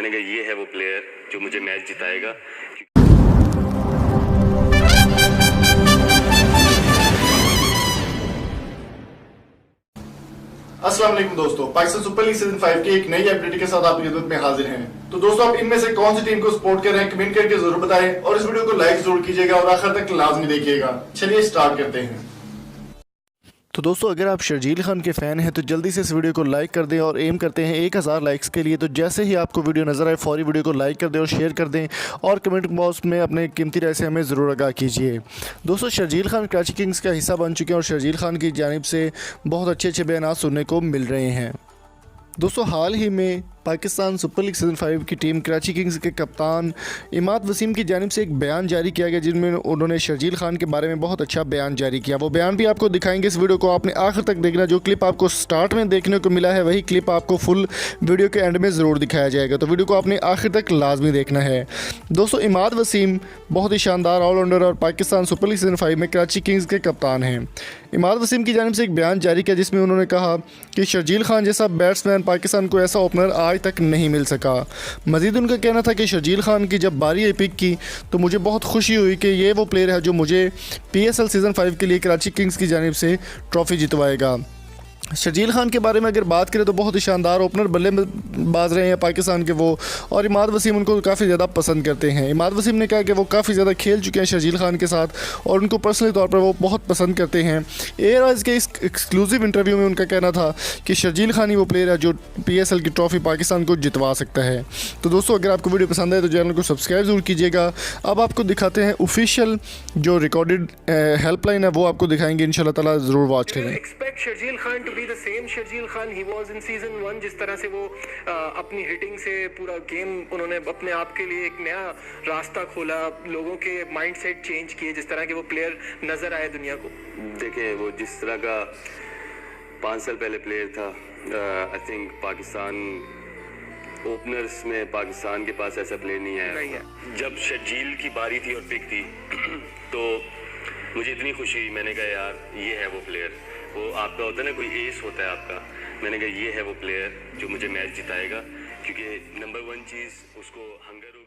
मैंने कहा ये है वो प्लेयर जो मुझे मैच जिताएगा। अस्सलाम वालेकुम दोस्तों, पाकिस्तान सुपर लीग सीजन 5 के एक नई अपडेट के साथ आपकी खिदमत में हाजिर हैं। तो दोस्तों, आप इनमें से कौन सी टीम को सपोर्ट कर रहे हैं कमेंट करके जरूर बताएं और इस वीडियो को लाइक जरूर कीजिएगा और आखिर तक लाजमी देखिएगा। चलिए स्टार्ट करते हैं। तो दोस्तों, अगर आप शर्जील खान के फ़ैन हैं तो जल्दी से इस वीडियो को लाइक कर दें और एम करते हैं 1000 लाइक्स के लिए। तो जैसे ही आपको वीडियो नज़र आए फौरी वीडियो को लाइक कर दें और शेयर कर दें और कमेंट बॉक्स में अपने कीमती राय से हमें ज़रूर आगाह कीजिए। दोस्तों, शर्जील खान कराची किंग्स का हिस्सा बन चुके हैं और शर्जील खान की जानिब से बहुत अच्छे बयान सुनने को मिल रहे हैं। दोस्तों, हाल ही में पाकिस्तान सुपर लीग सीज़न 5 की टीम कराची किंग्स के कप्तान इमाद वसीम की जानिब से एक बयान जारी किया गया जिनमें उन्होंने शर्जील खान के बारे में बहुत अच्छा बयान जारी किया। वो बयान भी आपको दिखाएंगे। इस वीडियो को आपने आखिर तक देखना। जो क्लिप आपको स्टार्ट में देखने को मिला है वही क्लिप आपको फुल वीडियो के एंड में ज़रूर दिखाया जाएगा, तो वीडियो को आपने आखिर तक लाजमी देखना है। दोस्तों, इमाद वसीम बहुत ही शानदार ऑलराउंडर और पाकिस्तान सुपर लीग सीज़न 5 में कराची किंग्स के कप्तान हैं। इमाद वसीम की जानिब से एक बयान जारी किया जिसमें उन्होंने कहा कि शर्जील खान जैसा बैट्समैन पाकिस्तान को ऐसा ओपनर आज तक नहीं मिल सका। मज़ीद उनका कहना था कि शर्जील खान की जब बारी आई पिक की तो मुझे बहुत खुशी हुई कि ये वो प्लेयर है जो मुझे PSL सीज़न 5 के लिए कराची किंग्स की जानिब से ट्रॉफ़ी जितवाएगा। शर्जील खान के बारे में अगर बात करें तो बहुत ही शानदार ओपनर बल्लेबाज रहे हैं पाकिस्तान के वो, और इमाद वसीम उनको काफ़ी ज़्यादा पसंद करते हैं। इमाद वसीम ने कहा कि वो काफ़ी ज़्यादा खेल चुके हैं शर्जील खान के साथ और उनको पर्सनली तौर पर वो बहुत पसंद करते हैं। एयरवाइज के इस एक्सक्लूसिव इंटरव्यू में उनका कहना था कि शर्जील खान ही वो प्लेयर है जो PSL की ट्रॉफ़ी पाकिस्तान को जितवा सकता है। तो दोस्तों, अगर आपको वीडियो पसंद आए तो चैनल को सब्सक्राइब ज़रूर कीजिएगा। अब आपको दिखाते हैं ऑफिशियल जो रिकॉर्डेड हेल्पलाइन है वो आपको दिखाएंगे इंशाल्लाह ताला, ज़रूर वॉच करें। Sharjeel Khan to be the same Sharjeel Khan he was in season 1, जिस तरह से वो अपनी हिटिंग से पूरा गेम उन्होंने अपने आप के लिए एक नया रास्ता खोला, लोगों के माइंडसेट चेंज किए, जिस तरह के वो प्लेयर नजर आए दुनिया को। देखें, वो जिस तरह का 5 साल पहले प्लेयर था, आई थिंक पाकिस्तान ओपनर्स में पाकिस्तान के पास ऐसा प्लेयर नहीं है। जब शर्जील की बारी थी और पिक थी तो मुझे इतनी खुशी हुई, मैंने कहा यार ये है वो प्लेयर। वो आपका होता है ना, कोई एस होता है आपका, मैंने कहा ये है वो प्लेयर जो मुझे मैच जिताएगा, क्योंकि नंबर 1 चीज़ उसको हंगर